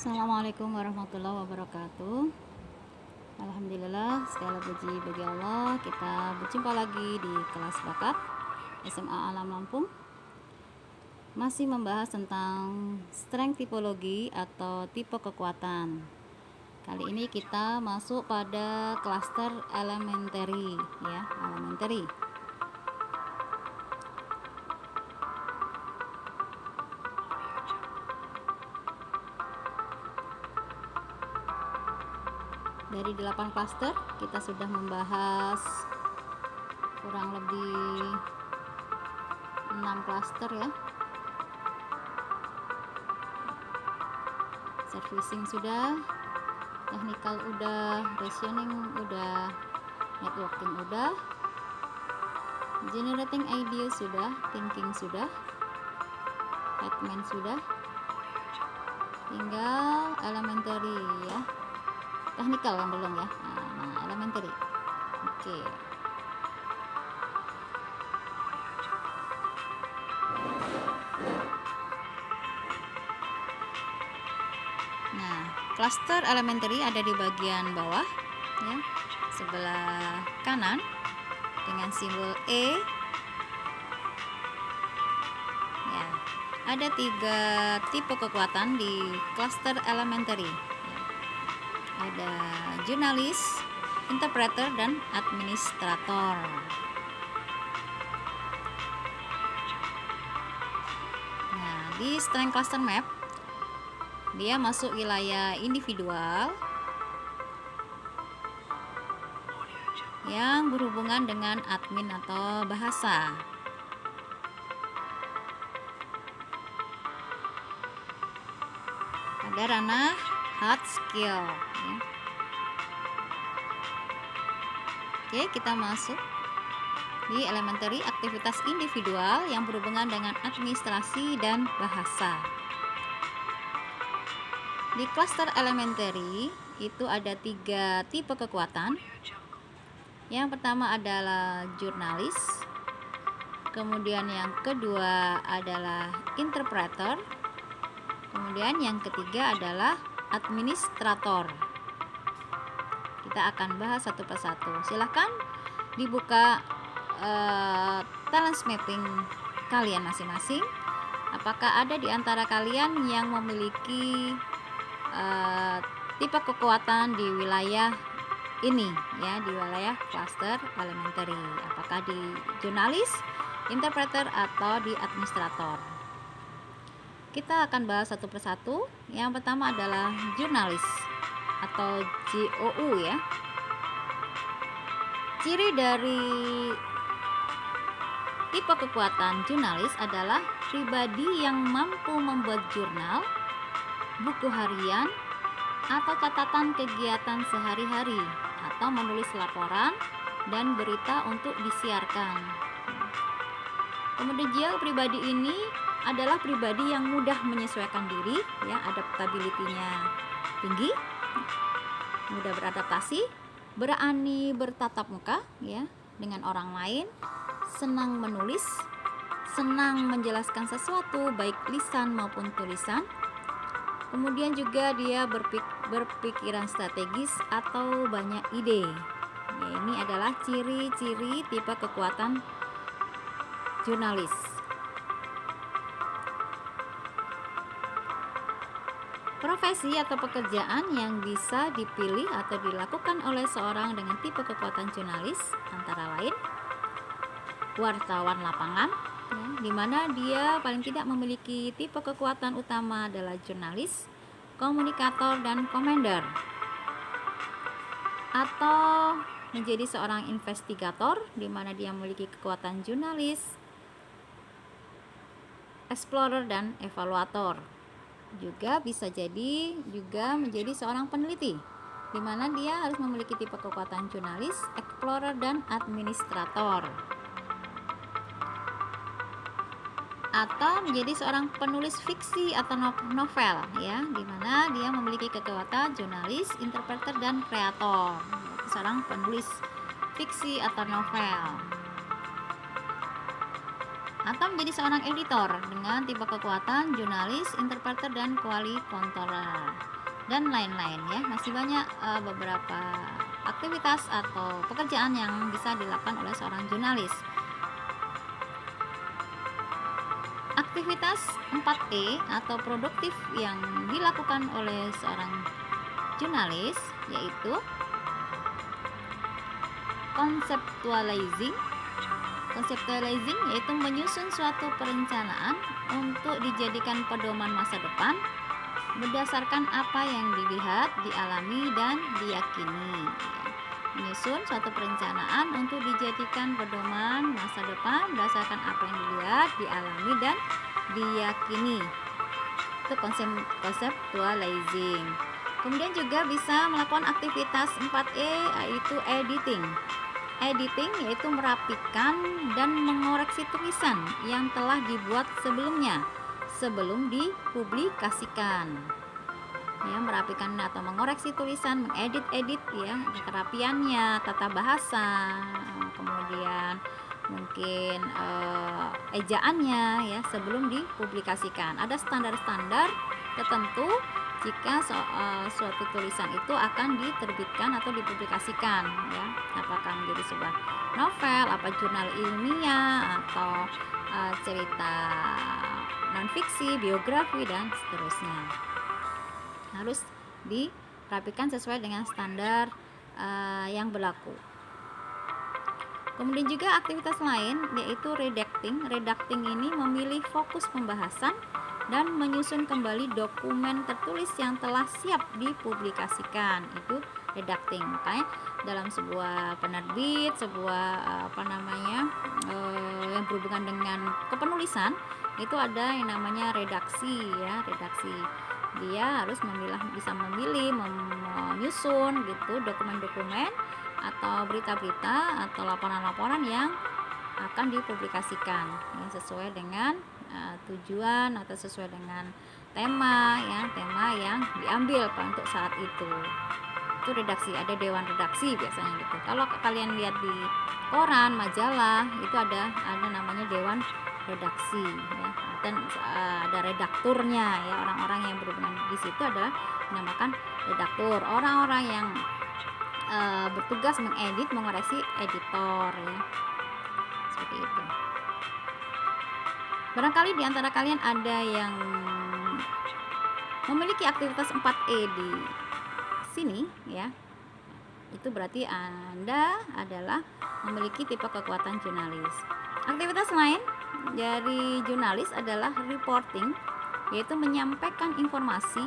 Assalamualaikum warahmatullahi wabarakatuh. Alhamdulillah, segala puji bagi Allah. Kita berjumpa lagi di kelas bakat SMA Alam Lampung. Masih membahas tentang strength tipologi atau tipe kekuatan. Kali ini kita masuk pada klaster elementary, ya, elementary. Dari 8 klaster kita sudah membahas kurang lebih 6 klaster, ya. Servicing sudah, technical udah, reasoning udah, networking udah, generating idea sudah, thinking sudah, Batman sudah, tinggal elementary, ya. Technical yang belum, ya. Nah, elementary. Oke. Nah, cluster elementary ada di bagian bawah, ya, sebelah kanan dengan simbol E. Ya, ada 3 tipe kekuatan di cluster elementary. Ada jurnalis, interpreter, dan administrator. Nah, di strength cluster map dia masuk wilayah individual yang berhubungan dengan admin atau bahasa. Ada ranah hard skill, ya. Oke, kita masuk di elementary, aktivitas individual yang berhubungan dengan administrasi dan bahasa. Di cluster elementary itu ada 3 tipe kekuatan. Yang pertama adalah jurnalis, kemudian yang kedua adalah interpreter, kemudian yang ketiga adalah administrator. Kita akan bahas satu persatu. Silahkan dibuka talent mapping kalian masing-masing. Apakah ada di antara kalian yang memiliki tipe kekuatan di wilayah ini, ya, di wilayah cluster elementary? Apakah di jurnalis, interpreter, atau di administrator? Kita akan bahas satu persatu. Yang pertama adalah jurnalis atau JOU, ya. Ciri dari tipe kekuatan jurnalis adalah pribadi yang mampu membuat jurnal, buku harian, atau catatan kegiatan sehari-hari, atau menulis laporan dan berita untuk disiarkan. Kemudian pribadi ini adalah pribadi yang mudah menyesuaikan diri, ya, adaptability-nya tinggi, mudah beradaptasi, berani bertatap muka, ya, dengan orang lain, senang menulis, senang menjelaskan sesuatu baik lisan maupun tulisan. Kemudian juga dia berpikiran strategis atau banyak ide. Ya, ini adalah ciri-ciri tipe kekuatan jurnalis. Profesi atau pekerjaan yang bisa dipilih atau dilakukan oleh seorang dengan tipe kekuatan jurnalis antara lain wartawan lapangan, ya, di mana dia paling tidak memiliki tipe kekuatan utama adalah jurnalis, komunikator, dan commander. Atau menjadi seorang investigator, di mana dia memiliki kekuatan jurnalis, explorer, dan evaluator. Juga bisa jadi juga menjadi seorang peneliti, di mana dia harus memiliki tipe kekuatan jurnalis, explorer, dan administrator. Atau menjadi seorang penulis fiksi atau novel, ya, di mana dia memiliki kekuatan jurnalis, interpreter, dan kreator. Seorang penulis fiksi atau novel. atau menjadi seorang editor dengan tipe kekuatan jurnalis, interpreter, dan quality controller dan lain-lain ya. Masih banyak beberapa aktivitas atau pekerjaan yang bisa dilakukan oleh seorang jurnalis. Aktivitas 4E atau produktif yang dilakukan oleh seorang jurnalis yaitu conceptualizing yaitu menyusun suatu perencanaan untuk dijadikan pedoman masa depan berdasarkan apa yang dilihat, dialami, dan diyakini. Menyusun suatu perencanaan untuk dijadikan pedoman masa depan berdasarkan apa yang dilihat, dialami, dan diyakini. Itu conceptualizing. Kemudian juga bisa melakukan aktivitas 4E yaitu editing. Editing yaitu merapikan dan mengoreksi tulisan yang telah dibuat sebelumnya sebelum dipublikasikan. Ya, merapikan atau mengoreksi tulisan, mengedit ya, kerapiannya, tata bahasa, kemudian mungkin ejaannya ya sebelum dipublikasikan. Ada standar-standar tertentu jika suatu tulisan itu akan diterbitkan atau dipublikasikan ya, apakah menjadi sebuah novel, apa jurnal ilmiah atau cerita non-fiksi, biografi, dan seterusnya. Harus dirapikan sesuai dengan standar yang berlaku. Kemudian juga aktivitas lain yaitu redacting. Redacting ini memilih fokus pembahasan dan menyusun kembali dokumen tertulis yang telah siap dipublikasikan. Itu redacting. Makanya dalam sebuah penerbit, sebuah yang berhubungan dengan kepenulisan itu ada yang namanya redaksi ya, redaksi. Dia harus bisa memilih, menyusun gitu dokumen-dokumen atau berita-berita atau laporan-laporan yang akan dipublikasikan ya, sesuai dengan tujuan atau sesuai dengan tema yang diambil untuk saat itu redaksi. Ada dewan redaksi biasanya gitu. Kalau kalian lihat di koran, majalah itu ada namanya dewan redaksi ya, dan ada redakturnya ya, orang-orang yang berhubungan di situ adalah dinamakan redaktur. Orang-orang yang bertugas mengedit, mengoreksi, editor ya, seperti itu. Barangkali di antara kalian ada yang memiliki aktivitas 4E di sini ya. Itu berarti Anda adalah memiliki tipe kekuatan jurnalis. Aktivitas lain dari jurnalis adalah reporting, yaitu menyampaikan informasi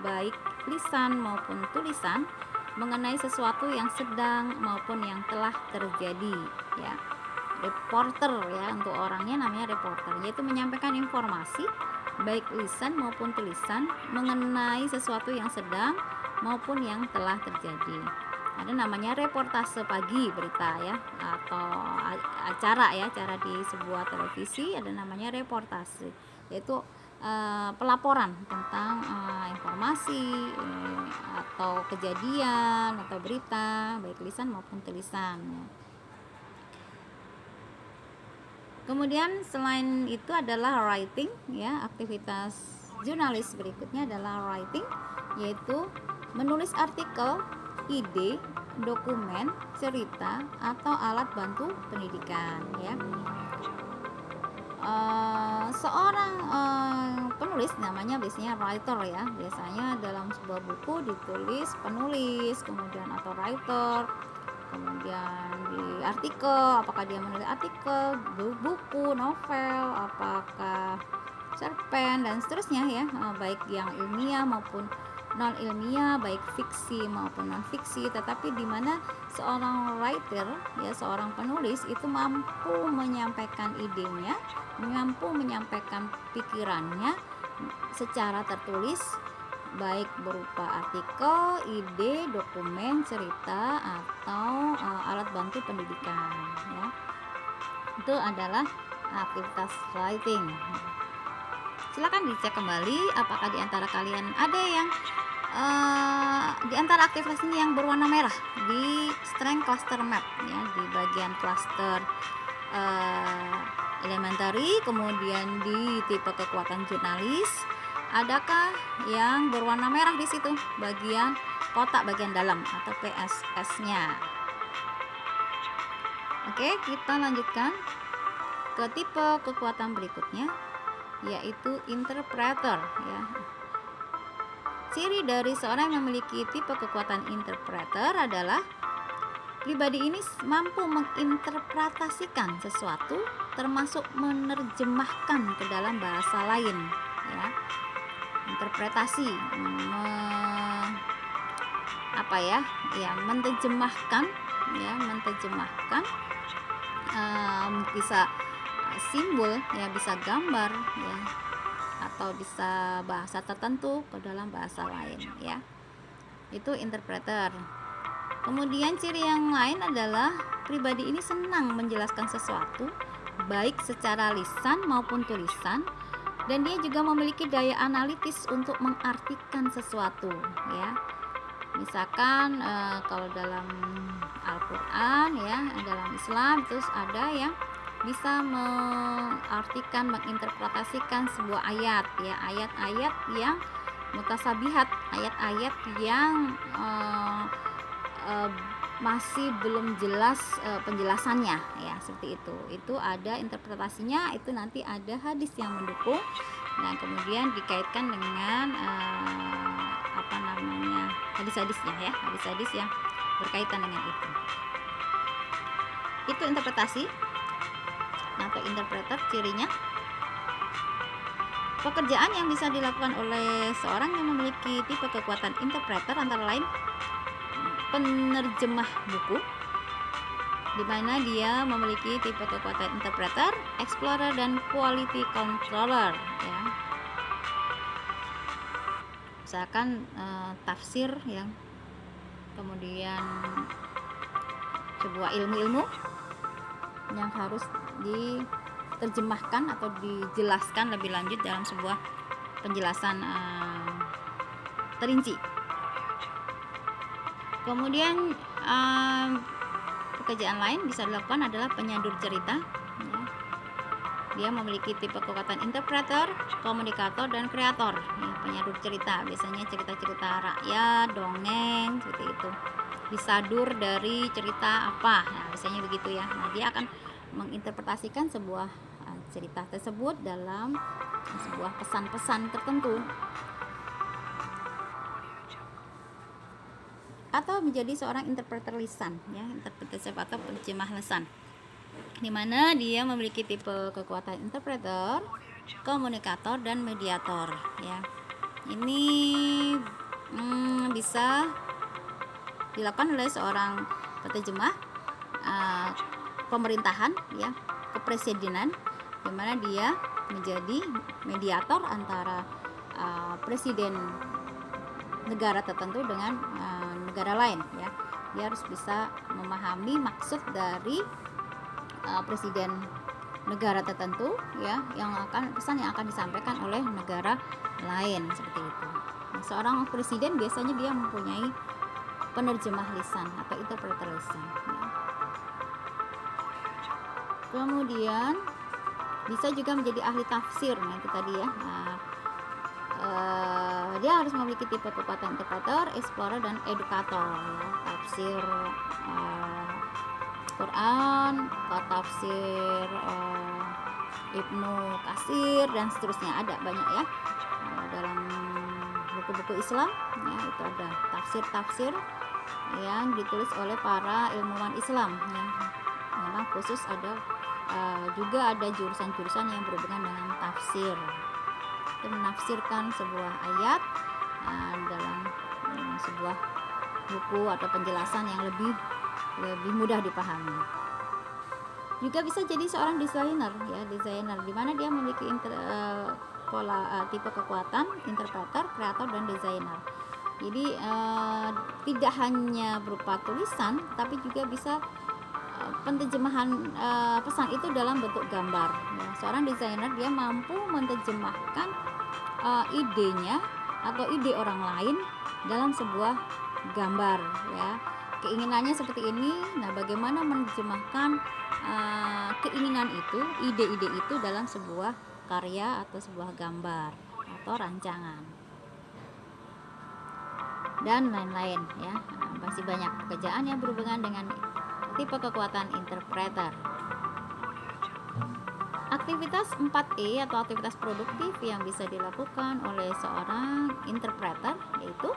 baik lisan maupun tulisan mengenai sesuatu yang sedang maupun yang telah terjadi ya. Reporter ya, untuk orangnya namanya reporter, yaitu menyampaikan informasi baik lisan maupun tulisan mengenai sesuatu yang sedang maupun yang telah terjadi. Ada namanya reportase pagi, berita ya, atau acara di sebuah televisi ada namanya reportase, yaitu pelaporan tentang informasi atau kejadian atau berita baik lisan maupun tulisan ya. Kemudian selain itu adalah writing ya. Aktivitas jurnalis berikutnya adalah writing, yaitu menulis artikel, ide, dokumen, cerita, atau alat bantu pendidikan ya. Seorang penulis namanya biasanya writer ya. Biasanya dalam sebuah buku ditulis penulis, kemudian atau writer. Kemudian di artikel, apakah dia menulis artikel, buku, novel, apakah cerpen dan seterusnya ya, baik yang ilmiah maupun non ilmiah, baik fiksi maupun non fiksi. Tetapi di mana seorang writer ya, seorang penulis itu mampu menyampaikan idenya, mampu menyampaikan pikirannya secara tertulis, baik berupa artikel, ide, dokumen, cerita, atau alat bantu pendidikan ya. Itu adalah aktivitas writing. Silakan dicek kembali apakah di antara kalian ada yang di antara aktivitas ini yang berwarna merah di strength cluster map ya, di bagian cluster elementary, kemudian di tipe kekuatan jurnalis, adakah yang berwarna merah di situ bagian kotak bagian dalam atau PSS-nya. Oke, kita lanjutkan ke tipe kekuatan berikutnya, yaitu interpreter ya. Ciri dari seorang yang memiliki tipe kekuatan interpreter adalah pribadi ini mampu menginterpretasikan sesuatu, termasuk menerjemahkan ke dalam bahasa lain ya. Interpretasi menerjemahkan bisa simbol ya, bisa gambar ya, atau bisa bahasa tertentu ke dalam bahasa lain ya. Itu interpreter. Kemudian ciri yang lain adalah pribadi ini senang menjelaskan sesuatu baik secara lisan maupun tulisan, dan dia juga memiliki daya analitis untuk mengartikan sesuatu ya. Misalkan kalau dalam Al-Quran ya, dalam Islam terus ada yang bisa mengartikan, menginterpretasikan sebuah ayat ya, ayat-ayat yang mutasabihat, ayat-ayat yang masih belum jelas penjelasannya ya, seperti itu ada interpretasinya, itu nanti ada hadis yang mendukung. Nah, kemudian dikaitkan dengan hadis-hadisnya ya, hadis-hadis yang berkaitan dengan itu interpretasi atau interpreter. Cirinya, pekerjaan yang bisa dilakukan oleh seorang yang memiliki tipe kekuatan interpreter antara lain penerjemah buku, di mana dia memiliki tipe kekuatan interpreter, explorer, dan quality controller ya. Misalkan tafsir yang kemudian sebuah ilmu-ilmu yang harus diterjemahkan atau dijelaskan lebih lanjut dalam sebuah penjelasan terinci. Kemudian pekerjaan lain bisa dilakukan adalah penyadur cerita ya. Dia memiliki tipe kekuatan interpreter, komunikator, dan kreator ya. Penyadur cerita biasanya cerita-cerita rakyat, dongeng seperti itu, disadur dari cerita apa, nah, biasanya begitu ya. Nah, dia akan menginterpretasikan sebuah cerita tersebut dalam sebuah pesan-pesan tertentu, atau menjadi seorang interpreter lisan ya, interpreter atau penerjemah lisan, di mana dia memiliki tipe kekuatan interpreter, komunikator, dan mediator ya. Ini bisa dilakukan oleh seorang penerjemah pemerintahan ya, kepresidenan, di mana dia menjadi mediator antara presiden negara tertentu dengan negara lain ya. Dia harus bisa memahami maksud dari presiden negara tertentu ya, pesan yang akan disampaikan oleh negara lain seperti itu. Nah, seorang presiden biasanya dia mempunyai penerjemah lisan atau interpreter lisan ya. Kemudian bisa juga menjadi ahli tafsir, nah itu tadi ya. Dia harus memiliki tipe kekuatan interpreter, explorer, dan edukator ya. Tafsir Quran, tafsir Ibnu Katsir, dan seterusnya, ada banyak ya dalam buku-buku Islam ya. Itu ada tafsir-tafsir yang ditulis oleh para ilmuwan Islam ya. Memang khusus juga ada jurusan-jurusan yang berhubungan dengan tafsir, itu menafsirkan sebuah ayat dalam sebuah buku atau penjelasan yang lebih mudah dipahami. Juga bisa jadi seorang desainer ya, desainer di mana dia memiliki tipe kekuatan interpreter, kreator, dan desainer. Jadi tidak hanya berupa tulisan, tapi juga bisa penerjemahan pesan itu dalam bentuk gambar ya. Seorang desainer dia mampu menerjemahkan idenya atau ide orang lain dalam sebuah gambar ya. keinginannya seperti ini. Nah, bagaimana menerjemahkan keinginan itu, ide-ide itu dalam sebuah karya atau sebuah gambar atau rancangan dan lain-lain ya. Masih banyak pekerjaan yang berhubungan dengan tipe kekuatan interpreter. Aktivitas 4E atau aktivitas produktif yang bisa dilakukan oleh seorang interpreter yaitu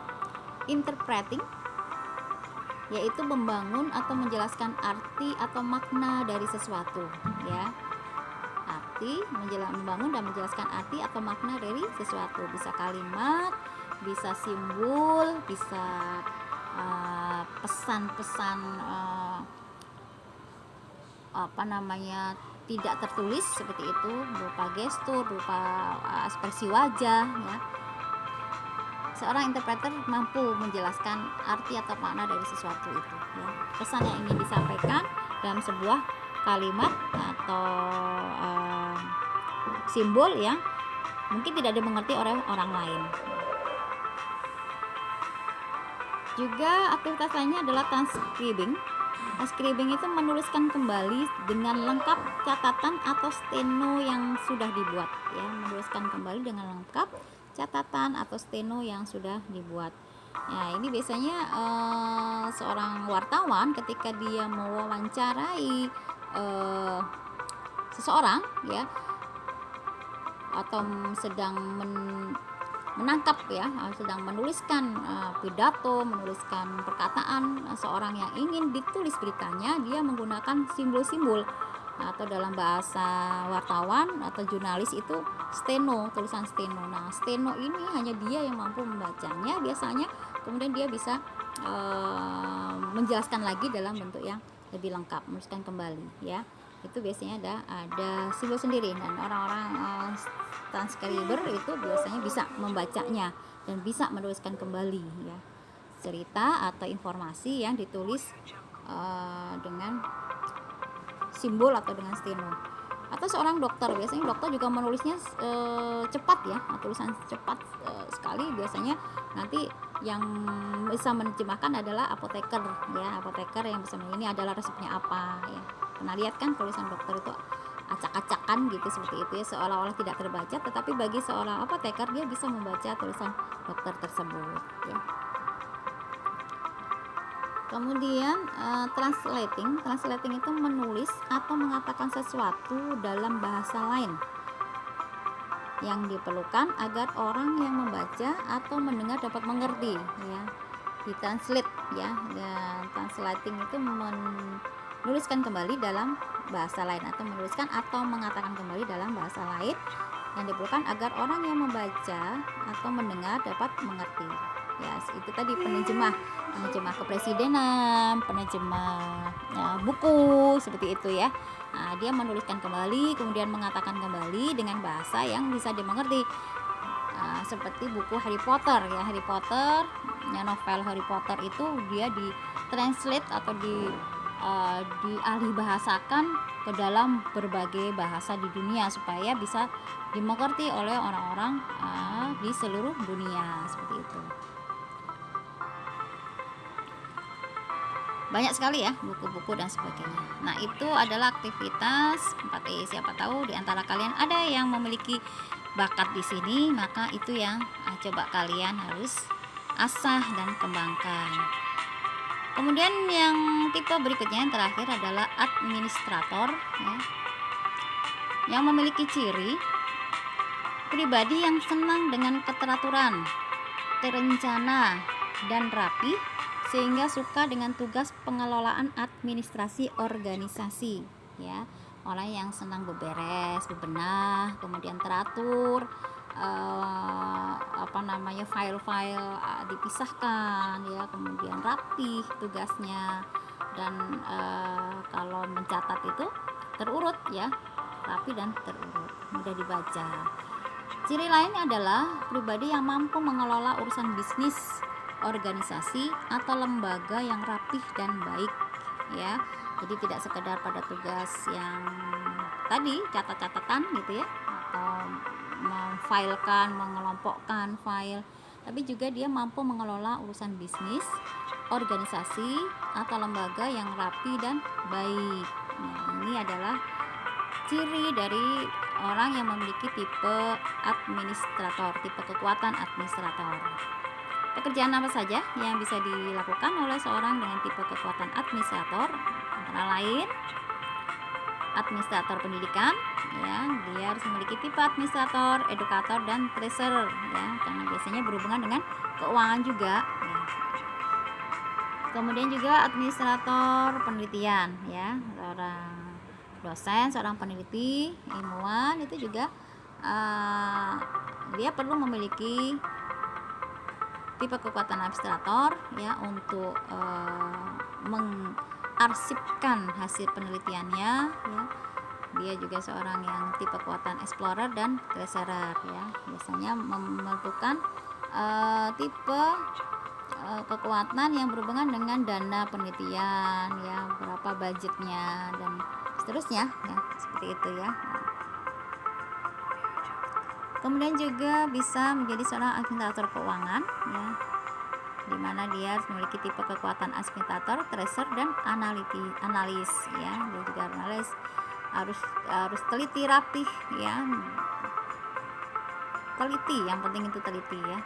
interpreting, yaitu membangun atau menjelaskan arti atau makna dari sesuatu ya. Membangun dan menjelaskan arti atau makna dari sesuatu, bisa kalimat, bisa simbol, bisa pesan-pesan tidak tertulis seperti itu, berupa gestur, berupa ekspresi wajah ya. Seorang interpreter mampu menjelaskan arti atau makna dari sesuatu itu ya. Pesan yang ingin disampaikan dalam sebuah kalimat atau simbol yang mungkin tidak dimengerti oleh orang lain. Juga aktivitas lainnya adalah transcribing. Transcribing itu menuliskan kembali dengan lengkap catatan atau steno yang sudah dibuat ya, menuliskan kembali dengan lengkap catatan atau steno yang sudah dibuat. Nah, ini biasanya seorang wartawan ketika dia mewawancarai seseorang ya, atau sedang menangkap ya, sedang menuliskan pidato, menuliskan perkataan seorang yang ingin ditulis beritanya, dia menggunakan simbol-simbol atau dalam bahasa wartawan atau jurnalis itu steno, tulisan steno. Nah, steno ini hanya dia yang mampu membacanya biasanya, kemudian dia bisa menjelaskan lagi dalam bentuk yang lebih lengkap, menuliskan kembali ya. Itu biasanya ada simbol sendiri, dan orang-orang transcriber itu biasanya bisa membacanya dan bisa menuliskan kembali ya, cerita atau informasi yang ditulis dengan simbol atau dengan steno. Atau seorang dokter, biasanya dokter juga menulisnya cepat ya, tulisan cepat sekali. Biasanya nanti yang bisa menerjemahkan adalah apoteker ya, apoteker yang bisa ini adalah resepnya apa ya. Pernah lihat kan tulisan dokter itu acak-acakan gitu seperti itu ya, seolah-olah tidak terbaca, tetapi bagi seorang apoteker dia bisa membaca tulisan dokter tersebut ya. Kemudian translating itu menulis atau mengatakan sesuatu dalam bahasa lain yang diperlukan agar orang yang membaca atau mendengar dapat mengerti ya. Ditranslate ya, dan translating itu menuliskan kembali dalam bahasa lain atau menuliskan atau mengatakan kembali dalam bahasa lain yang diperlukan agar orang yang membaca atau mendengar dapat mengerti ya. Itu tadi penerjemah kepresidenan, penerjemah buku seperti itu ya. Nah, dia menuliskan kembali kemudian mengatakan kembali dengan bahasa yang bisa dimengerti. Seperti buku Harry Potter ya, novel Harry Potter itu dia ditranslate atau dialih bahasakan ke dalam berbagai bahasa di dunia supaya bisa dimengerti oleh orang-orang di seluruh dunia seperti itu. Banyak sekali ya buku-buku dan sebagainya. Nah, itu adalah aktivitas 4E. Siapa tahu di antara kalian ada yang memiliki bakat di sini, maka itu yang coba kalian harus asah dan kembangkan. Kemudian yang tipe berikutnya yang terakhir adalah administrator ya, yang memiliki ciri pribadi yang senang dengan keteraturan, terencana, dan rapi, sehingga suka dengan tugas pengelolaan administrasi organisasi ya. Orang yang senang beberes, bebenah, kemudian teratur, file-file dipisahkan ya, kemudian rapi tugasnya, dan kalau mencatat itu terurut ya, rapi dan terurut, mudah dibaca. Ciri lain adalah pribadi yang mampu mengelola urusan bisnis, organisasi atau lembaga yang rapih dan baik ya. Jadi tidak sekedar pada tugas yang tadi catat-catatan gitu ya, atau memfilekan, mengelompokkan file, tapi juga dia mampu mengelola urusan bisnis, organisasi atau lembaga yang rapi dan baik. Nah, ini adalah ciri dari orang yang memiliki tipe administrator, tipe kekuatan administrator. Pekerjaan apa saja yang bisa dilakukan oleh seorang dengan tipe kekuatan administrator? Antara lain administrator pendidikan, ya, dia harus memiliki tipe administrator, edukator, dan treasurer, ya, karena biasanya berhubungan dengan keuangan juga, ya. Kemudian juga administrator penelitian, ya, seorang dosen, seorang peneliti, ilmuwan itu juga dia perlu memiliki tipe kekuatan administrator, ya, untuk mengarsipkan hasil penelitiannya, ya. Dia juga seorang yang tipe kekuatan explorer dan treasurer, ya, biasanya menentukan tipe kekuatan yang berhubungan dengan dana penelitian, ya, berapa budgetnya dan seterusnya, ya, seperti itu, ya. Kemudian juga bisa menjadi seorang administrator keuangan, ya, di mana dia harus memiliki tipe kekuatan administrator, treasurer, dan analis, ya. Dia juga analis harus teliti, rapih, ya, teliti, yang penting itu teliti, ya,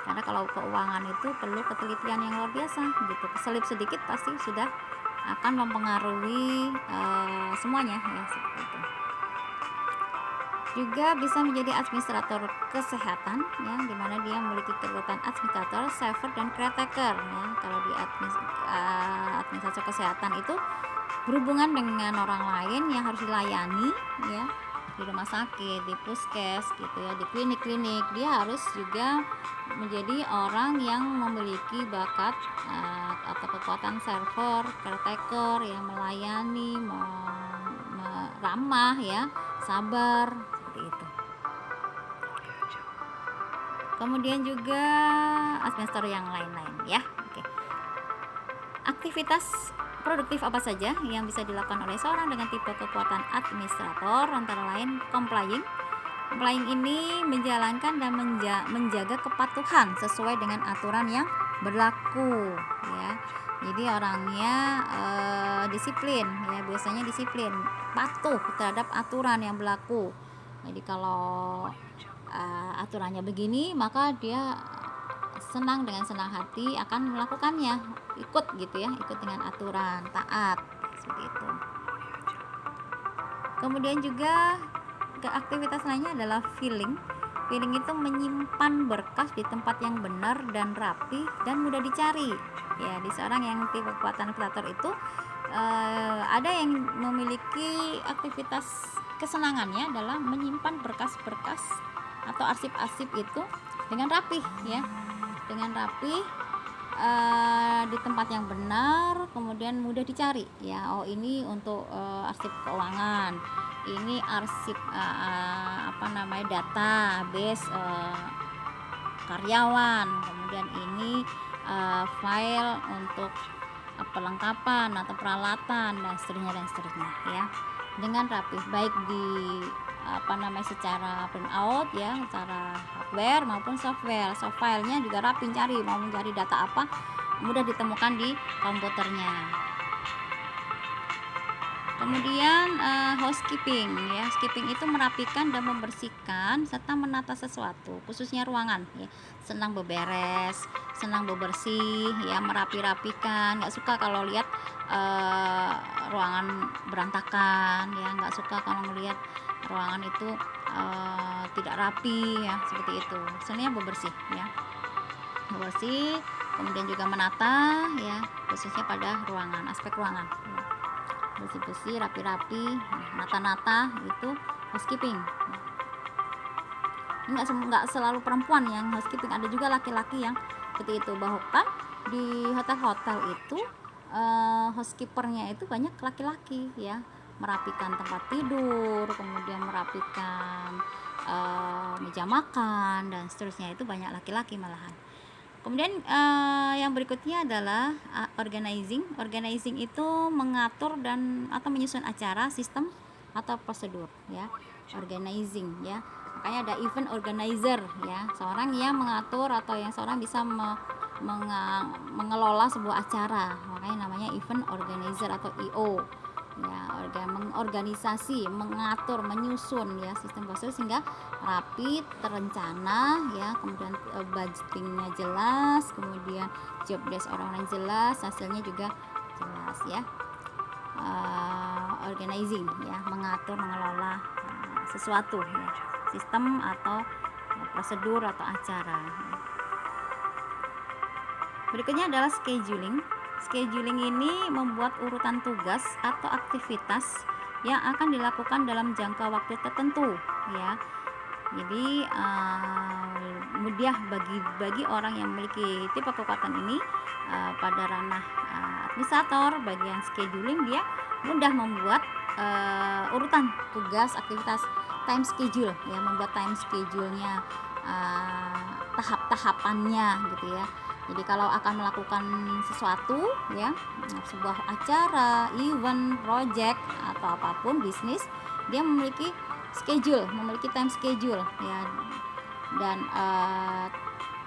karena kalau keuangan itu perlu ketelitian yang luar biasa, gitu. Keselip sedikit pasti sudah akan mempengaruhi semuanya, ya, seperti itu. Juga bisa menjadi administrator kesehatan, ya, di mana dia memiliki kekuatan administrator, saver, dan caretaker, ya. Kalau di administrator kesehatan itu berhubungan dengan orang lain yang harus dilayani, ya, di rumah sakit, di puskes, gitu, ya, di klinik-klinik. Dia harus juga menjadi orang yang memiliki bakat atau kekuatan server, caretaker, yang melayani, ramah, ya, sabar, seperti itu. Kemudian juga administrator yang lain-lain, ya. Oke. Aktivitas produktif apa saja yang bisa dilakukan oleh seorang dengan tipe kekuatan administrator? Antara lain complying. Complying ini menjalankan dan menjaga kepatuhan sesuai dengan aturan yang berlaku, ya. Jadi orangnya disiplin, ya, biasanya disiplin, patuh terhadap aturan yang berlaku. Jadi kalau aturannya begini, maka dia dengan senang hati akan melakukannya, ikut, gitu, ya, ikut dengan aturan, taat, seperti itu. Kemudian juga aktivitas lainnya adalah filing. Filing itu menyimpan berkas di tempat yang benar dan rapi dan mudah dicari, ya. Di seorang yang tipe kekuatan administrator itu ada yang memiliki aktivitas kesenangannya adalah menyimpan berkas-berkas atau arsip-arsip itu dengan rapi, ya, dengan rapi di tempat yang benar, kemudian mudah dicari, ya. Oh, ini untuk arsip keuangan, ini arsip database karyawan, kemudian ini file untuk perlengkapan atau peralatan dan seterusnya, ya, dengan rapi, baik di secara print out, ya, secara hardware maupun software. Filenya juga rapi, mau mencari data apa mudah ditemukan di komputernya. Kemudian housekeeping, ya. Housekeeping itu merapikan dan membersihkan serta menata sesuatu, khususnya ruangan, ya. Senang beberes, senang bebersih, ya, merapi-rapikan. Nggak suka kalau lihat ruangan berantakan, ya. Nggak suka kalau melihat ruangan itu tidak rapi, ya, seperti itu. Senangnya bebersih, ya, bebersih. Kemudian juga menata, ya, khususnya pada ruangan, aspek ruangan, ya. Bersih-bersih, rapi-rapi, nata-nata, itu housekeeping. Enggak selalu perempuan yang housekeeping, ada juga laki-laki yang seperti itu. Bahkan di hotel-hotel itu housekeepernya itu banyak laki-laki, ya, merapikan tempat tidur, kemudian merapikan meja makan dan seterusnya, itu banyak laki-laki malahan. Kemudian yang berikutnya adalah organizing. Organizing itu mengatur dan atau menyusun acara, sistem atau prosedur, ya. Organizing, ya. Makanya ada event organizer, ya. Seorang yang mengatur atau yang seorang bisa mengelola sebuah acara, makanya namanya event organizer atau EO ya, mengorganisasi, mengatur, menyusun ya sistem prosedur sehingga rapi, terencana ya, kemudian budgetingnya jelas, kemudian job desk orang-orang jelas, hasilnya juga jelas ya. Organizing ya, mengatur, mengelola sesuatu ya, sistem atau prosedur atau acara. Berikutnya adalah scheduling. Scheduling ini membuat urutan tugas atau aktivitas yang akan dilakukan dalam jangka waktu tertentu ya. Jadi mudah bagi orang yang memiliki tipe kekuatan ini pada ranah administrator, bagian scheduling, dia mudah membuat urutan tugas, aktivitas, time schedule ya, membuat time schedule-nya, tahap-tahapannya gitu ya. Jadi kalau akan melakukan sesuatu ya, sebuah acara, event, project atau apapun bisnis, dia memiliki schedule, memiliki time schedule ya, dan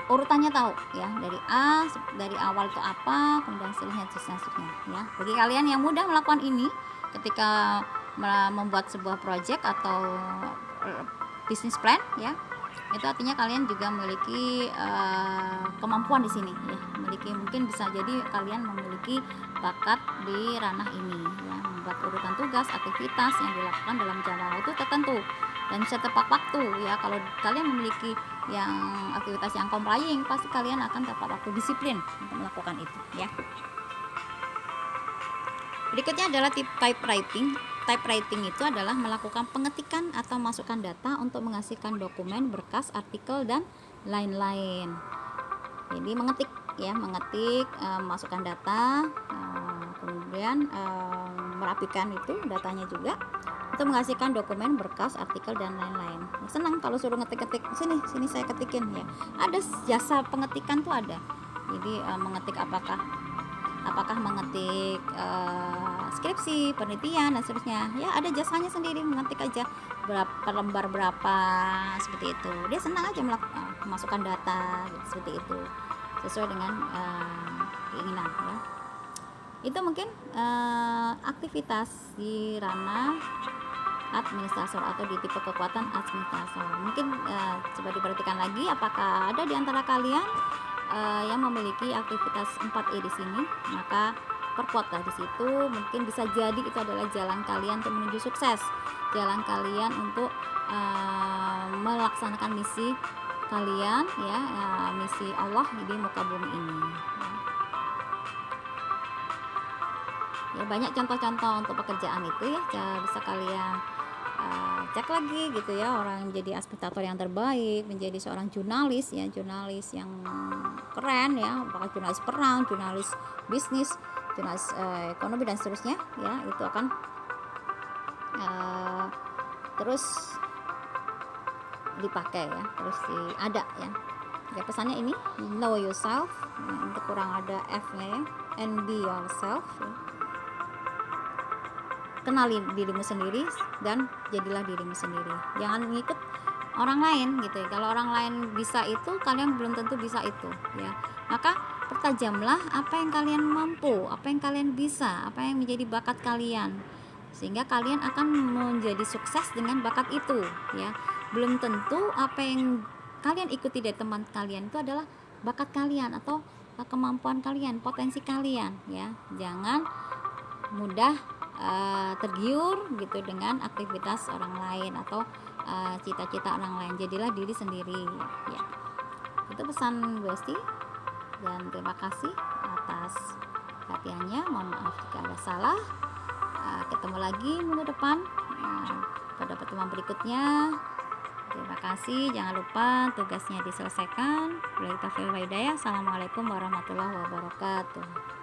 urutannya tahu ya, dari awal itu apa, kemudian seterusnya ya. Bagi kalian yang mudah melakukan ini ketika membuat sebuah project atau business plan ya, itu artinya kalian juga memiliki kemampuan di sini ya, mungkin bisa jadi kalian memiliki bakat di ranah ini ya, membuat urutan tugas, aktivitas yang dilakukan dalam jangka waktu tertentu dan bisa tepat waktu ya. Kalau kalian memiliki yang aktivitas yang complying, pasti kalian akan tepat waktu, disiplin untuk melakukan itu ya. Berikutnya adalah typewriting. Typewriting itu adalah melakukan pengetikan atau masukkan data untuk menghasilkan dokumen, berkas, artikel, dan lain-lain. Jadi mengetik, masukkan data, kemudian merapikan itu datanya juga untuk menghasilkan dokumen, berkas, artikel, dan lain-lain. Senang kalau suruh ngetik-ngetik, sini saya ketikin ya. Ada jasa pengetikan tuh ada. Jadi mengetik apakah mengetik skripsi, penelitian dan seterusnya ya, ada jasanya sendiri, mengetik aja berapa lembar berapa, seperti itu. Dia senang aja memasukkan data gitu, seperti itu, sesuai dengan keinginan ya. Itu mungkin aktivitas di ranah administrator atau di tipe kekuatan administrator. Mungkin coba diperhatikan lagi, apakah ada di antara kalian yang memiliki aktivitas 4E di sini, maka perkuatlah di situ. Mungkin bisa jadi itu adalah jalan kalian untuk menuju sukses, jalan kalian untuk melaksanakan misi kalian ya, misi Allah di muka bumi ini ya. Banyak contoh-contoh untuk pekerjaan itu ya, bisa kalian cek lagi gitu ya, orang menjadi administrator yang terbaik, menjadi seorang jurnalis ya, jurnalis yang keren ya, apakah jurnalis perang, jurnalis bisnis, jurnalis ekonomi dan seterusnya ya, itu akan terus dipakai ya, terus ada ya. Oke, pesannya ini know yourself ya, untuk kurang ada F-nya ya, and be yourself ya. Kenali dirimu sendiri dan jadilah dirimu sendiri. Jangan ngikut orang lain gitu ya. Kalau orang lain bisa itu, kalian belum tentu bisa itu ya. Maka pertajamlah apa yang kalian mampu, apa yang kalian bisa, apa yang menjadi bakat kalian, sehingga kalian akan menjadi sukses dengan bakat itu ya. Belum tentu apa yang kalian ikuti dari teman kalian itu adalah bakat kalian atau kemampuan kalian, potensi kalian ya. Jangan mudah tergiur gitu dengan aktivitas orang lain atau cita-cita orang lain. Jadilah diri sendiri ya. Itu pesan Gusti, dan terima kasih atas perhatiannya. Mohon maaf jika ada salah. Ketemu lagi minggu depan pada pertemuan berikutnya. Terima kasih. Jangan lupa tugasnya diselesaikan. Assalamualaikum warahmatullahi wabarakatuh.